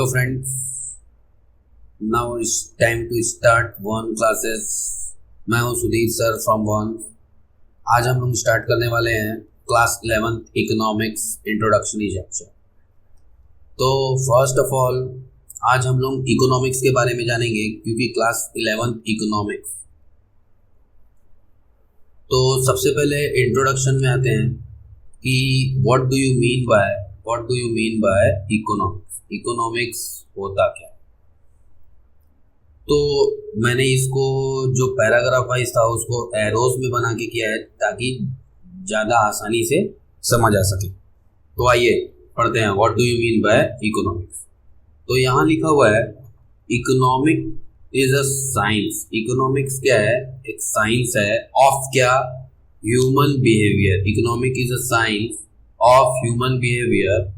Hello friends, now it's time to start one classes. मैं हूं Sudhir sir from one. आज हम लोग स्टार्ट करने वाले हैं class 11th economics introduction chapter. तो फर्स्ट ऑफ ऑल आज हम लोग इकोनॉमिक्स के बारे में जानेंगे, क्योंकि क्लास 11th इकोनॉमिक्स। तो सबसे पहले इंट्रोडक्शन में आते हैं कि what do you mean by economics. Economics होता क्या? तो मैंने इसको जो पैराग्राफ वाइज था उसको एरोज में बना के किया है ताकि ज़्यादा आसानी से समझ आ सके। तो आइए पढ़ते हैं what do you mean by economics. तो यहाँ लिखा हुआ है economic is a science. Economics क्या है? एक साइंस है ऑफ क्या? Human behaviour. Economic is a science of human behaviour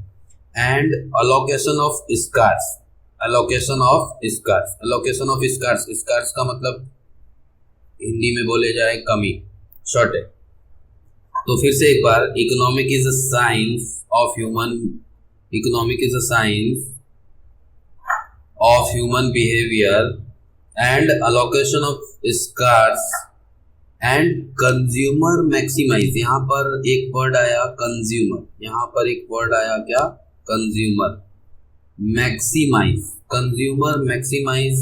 and allocation of scarce. Scarce का मतलब हिंदी में बोले जाए कमी, शॉर्ट है। तो फिर से एक बार, economic is a science of human behaviour and allocation of scarce and consumer maximise. यहाँ पर एक वर्ड आया कंज्यूमर, यहाँ पर एक वर्ड आया क्या? कंज्यूमर मैक्सिमाइज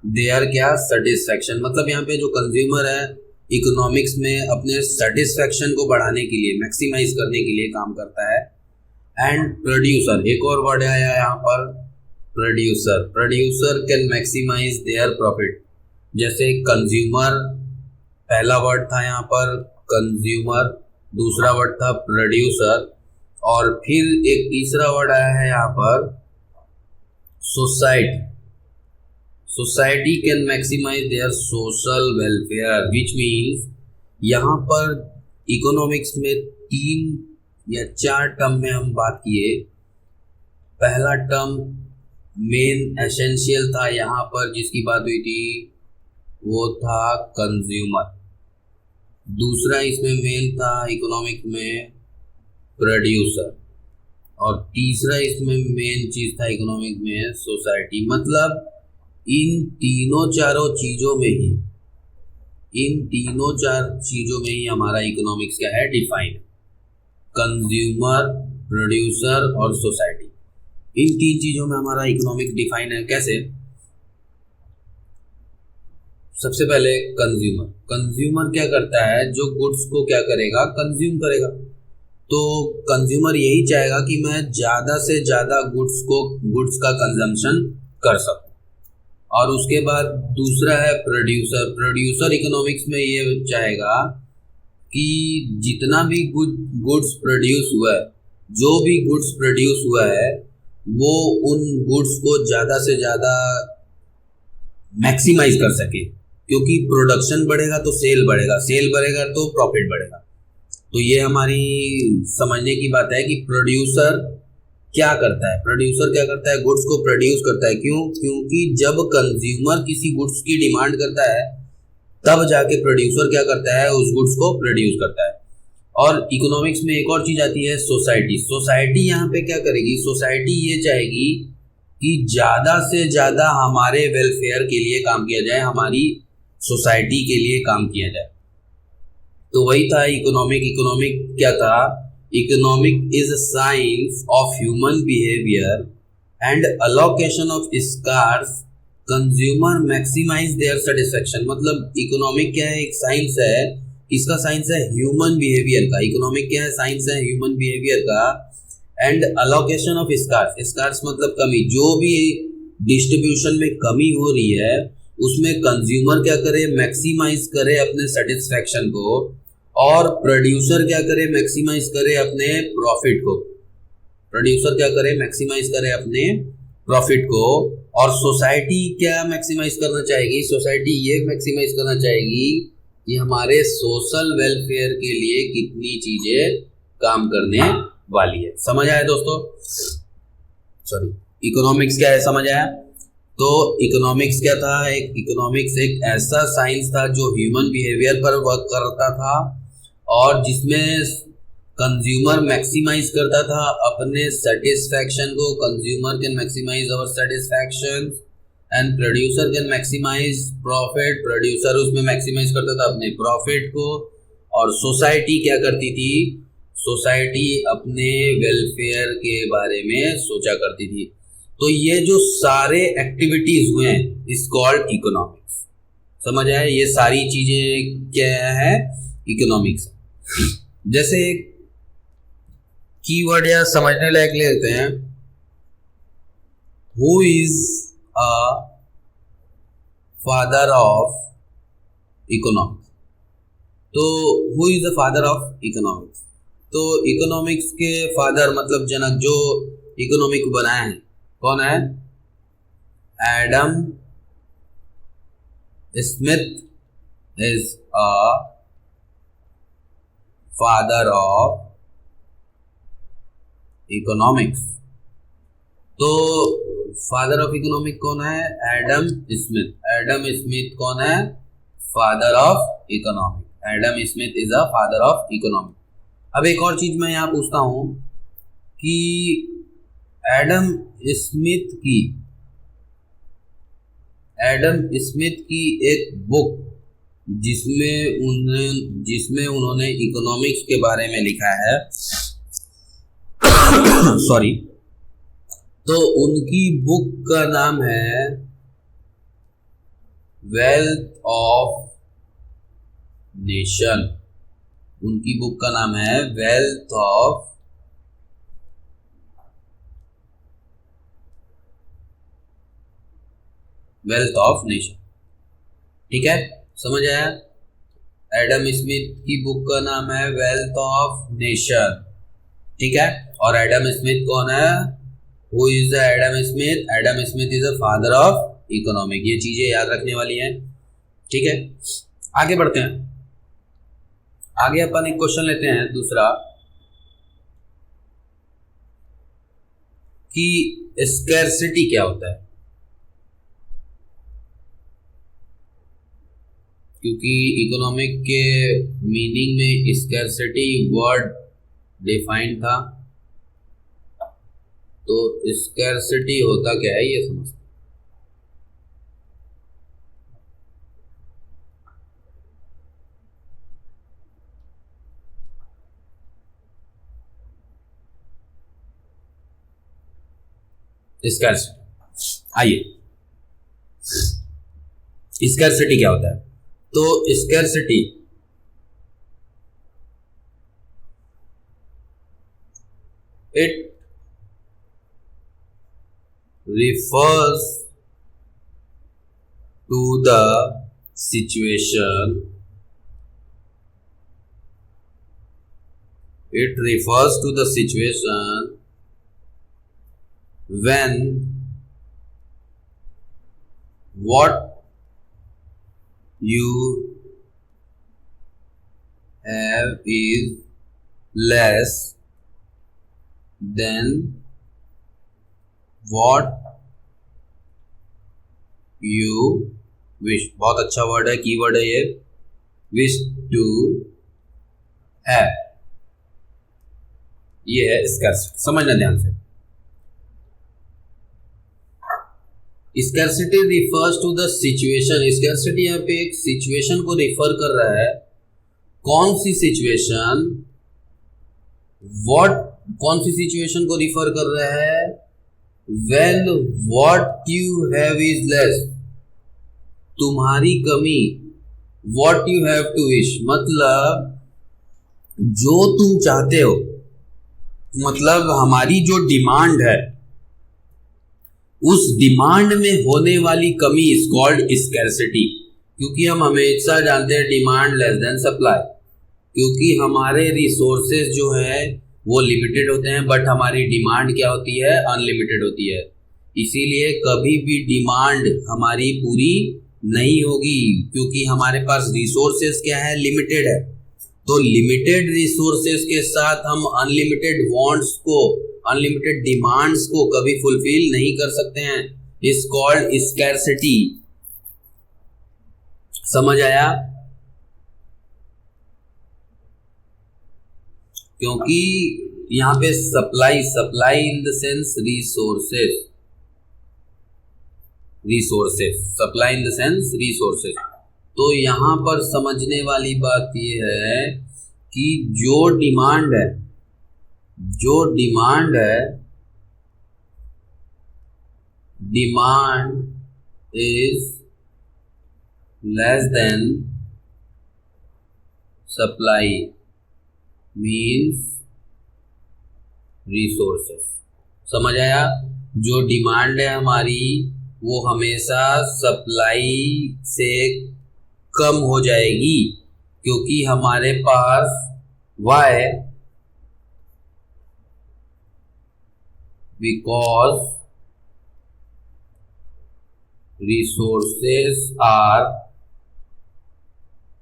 देयर क्या? सेटिस्फैक्शन। मतलब यहाँ पे जो कंज्यूमर है इकोनॉमिक्स में अपने सेटिस्फैक्शन को बढ़ाने के लिए, मैक्सिमाइज करने के लिए काम करता है। एंड प्रोड्यूसर, एक और वर्ड आया यहाँ पर producer can maximise their profit. जैसे कंज्यूमर पहला वर्ड था यहाँ पर कंज्यूमर, दूसरा वर्ड था प्रोड्यूसर, और फिर एक तीसरा वर्ड आया है यहाँ पर society can maximise their social welfare, which means यहाँ पर इकोनॉमिक्स में 3 या 4 टर्म में हम बात किए। पहला टर्म मेन एसेंशियल था यहाँ पर जिसकी बात हुई थी, वो था कंज्यूमर। दूसरा इसमें मेन था इकोनॉमिक्स में प्रोड्यूसर, और तीसरा इसमें मेन चीज था इकोनॉमिक में सोसाइटी। मतलब इन तीनों चार चीजों में ही हमारा इकोनॉमिक्स क्या है? डिफाइन। कंज्यूमर, प्रोड्यूसर और सोसाइटी, इन 3 चीजों में हमारा इकोनॉमिक डिफाइन है। कैसे? सबसे पहले कंज्यूमर क्या करता है? जो गुड्स को क्या करेगा? कंज्यूम करेगा। तो कंज्यूमर यही चाहेगा कि मैं ज़्यादा से ज़्यादा गुड्स का कंजम्पशन कर सकूं। और उसके बाद दूसरा है प्रोड्यूसर इकोनॉमिक्स में ये चाहेगा कि जितना भी गुड्स प्रोड्यूस हुआ है, जो भी गुड्स प्रोड्यूस हुआ है, वो उन गुड्स को ज़्यादा से ज़्यादा मैक्सिमाइज कर सके, क्योंकि प्रोडक्शन बढ़ेगा तो सेल बढ़ेगा तो प्रॉफिट बढ़ेगा। तो ये हमारी समझने की बात है कि प्रोड्यूसर क्या करता है? गुड्स को प्रोड्यूस करता है। क्यों? क्योंकि जब कंज्यूमर किसी गुड्स की डिमांड करता है तब जाके प्रोड्यूसर क्या करता है? उस गुड्स को प्रोड्यूस करता है। और इकोनॉमिक्स में एक और चीज आती है सोसाइटी यहाँ पे क्या करेगी? सोसाइटी ये चाहेगी कि ज्यादा से ज्यादा हमारे वेलफेयर के लिए काम किया जाए, हमारी सोसाइटी के लिए काम किया जाए। तो वही था इकोनॉमिक क्या था? Economic is a science of human behaviour and allocation of scarce consumer maximise their satisfaction. मतलब इकोनॉमिक क्या है? एक साइंस है, इसका साइंस है ह्यूमन बिहेवियर का। इकोनॉमिक क्या है? साइंस है ह्यूमन बिहेवियर का। एंड अलोकेशन ऑफ स्कार्स मतलब कमी, जो भी डिस्ट्रीब्यूशन में कमी हो रही है उसमें कंज्यूमर क्या करे? मैक्सिमाइज करे अपने सेटिस्फैक्शन को, और प्रोड्यूसर क्या करे? मैक्सिमाइज करे अपने प्रॉफिट को। और सोसाइटी क्या मैक्सिमाइज करना चाहेगी? सोसाइटी ये मैक्सिमाइज करना चाहेगी कि हमारे सोशल वेलफेयर के लिए कितनी चीजें काम करने वाली है। समझ आया दोस्तों? इकोनॉमिक्स क्या है? समझ आया? तो इकोनॉमिक्स क्या था? इकोनॉमिक्स एक ऐसा साइंस था जो ह्यूमन बिहेवियर पर वर्क करता था और जिसमें कंज्यूमर मैक्सिमाइज करता था अपने सेटिस्फैक्शन को, consumer can maximise our satisfaction and producer can maximise profit, producer उसमें मैक्सिमाइज करता था अपने प्रॉफिट को, और सोसाइटी क्या करती थी, सोसाइटी अपने वेलफेयर के बारे में सोचा करती थी। तो ये जो सारे एक्टिविटीज हुए हैं इज कॉल्ड इकोनॉमिक्स। समझ आया, ये सारी चीजें क्या है, इकोनॉमिक्स। जैसे कीवर्ड या समझने लायक लेते हैं, who is a father of economics. तो who is the father of economics, तो इकोनॉमिक्स के फादर मतलब जनक जो इकोनॉमिक को बनाए हैं कौन है, Adam Smith is a father of economics. तो फादर ऑफ इकोनॉमिक कौन है, एडम स्मिथ। एडम स्मिथ कौन है, father of economic. Adam Smith is a father of economic. अब एक और चीज मैं यहाँ पूछता हूं कि एडम स्मिथ की एक बुक जिसमें उन्होंने इकोनॉमिक्स के बारे में लिखा है सॉरी, तो उनकी बुक का नाम है वेल्थ ऑफ नेशन। उनकी बुक का नाम है वेल्थ ऑफ नेशन। ठीक है, समझ आया। एडम स्मिथ की बुक का नाम है वेल्थ ऑफ नेशन। ठीक है, और एडम स्मिथ कौन है, who is the Adam Smith, Adam Smith is the father of economic. ये चीजें याद रखने वाली हैं। ठीक है, आगे बढ़ते हैं। आगे अपन एक क्वेश्चन लेते हैं दूसरा, कि स्कैरसिटी क्या होता है। क्योंकि इकोनॉमिक के मीनिंग में स्कैरसिटी वर्ड डिफाइंड था, तो स्कैरसिटी होता क्या है ये समझते हैं। स्कैरसिटी, आइए स्कैरसिटी क्या होता है। तो scarcity it refers to the situation, when what you have is less than what you wish। बहुत अच्छा वर्ड है, कीवर्ड है ये, wish to have। ये है स्कैरसिटी, समझना ध्यान से। Scarcity refers to the situation. Scarcity यहाँ पे एक सिचुएशन को रिफर कर रहा है। कौन सी सिचुएशन, कौन सी सिचुएशन को रिफर कर रहा है, when what you have is less, तुम्हारी कमी, what you have to wish मतलब जो तुम चाहते हो, मतलब हमारी जो डिमांड है उस डिमांड में होने वाली कमी इज कॉल्ड स्कैरसिटी। क्योंकि हम हमेशा जानते हैं डिमांड लेस देन सप्लाई, क्योंकि हमारे रिसोर्सेज जो है वो लिमिटेड होते हैं, बट हमारी डिमांड क्या होती है, अनलिमिटेड होती है। इसीलिए कभी भी डिमांड हमारी पूरी नहीं होगी, क्योंकि हमारे पास रिसोर्सेज क्या है, लिमिटेड है। तो लिमिटेड रिसोर्सेज के साथ हम अनलिमिटेड वांट्स को, अनलिमिटेड डिमांड्स को कभी फुलफिल नहीं कर सकते हैं। Is called scarcity. समझ आया। क्योंकि यहाँ पे supply, supply in the sense resources, resources, supply in the sense resources. तो यहाँ पर समझने वाली बात ये है कि जो डिमांड है, जो डिमांड है, demand is less than supply means resources। समझ आया? जो डिमांड है हमारी वो हमेशा सप्लाई से कम हो जाएगी, क्योंकि हमारे पास why, because resources are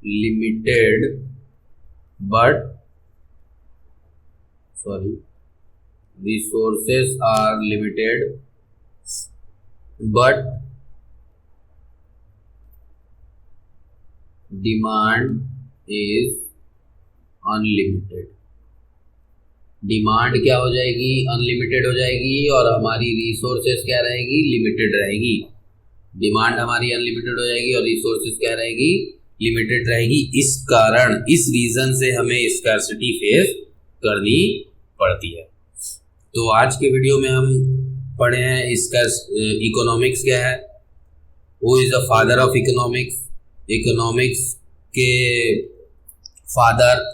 limited but resources are limited but demand is unlimited। Demand क्या हो जाएगी? अनलिमिटेड हो जाएगी, और हमारी रिसोर्सेस क्या रहेगी? लिमिटेड रहेगी। डिमांड हमारी अनलिमिटेड हो जाएगी और रिसोर्सेज क्या रहेगी? लिमिटेड रहेगी। इस कारण, इस रीजन से हमें स्कार्सिटी फेस करनी पड़ती है। तो आज के वीडियो में हम पढ़े हैं इसका इकोनॉमिक्स क्या है, वो is the father of economics, economics के फादर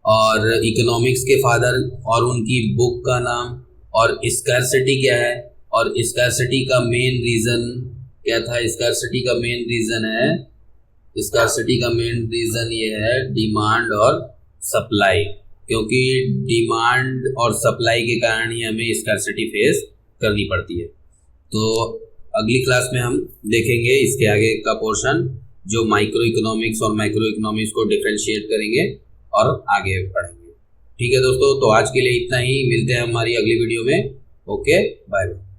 और इकोनॉमिक्स के फादर और उनकी बुक का नाम, और स्कार्सिटी क्या है, और स्कार्सिटी का मेन रीजन क्या था? स्कार्सिटी का मेन रीजन है, स्कार्सिटी का मेन रीजन ये है डिमांड और सप्लाई, क्योंकि डिमांड और सप्लाई के कारण ही हमें स्कार्सिटी फेस करनी पड़ती है। तो अगली क्लास में हम देखेंगे इसके आगे का पोर्शन, जो माइक्रो इकोनॉमिक्स और मैक्रो इकोनॉमिक्स को डिफरेंशिएट करेंगे और आगे पढ़ेंगे। ठीक है दोस्तों, तो आज के लिए इतना ही, मिलते हैं हमारी अगली वीडियो में। Okay, bye bye.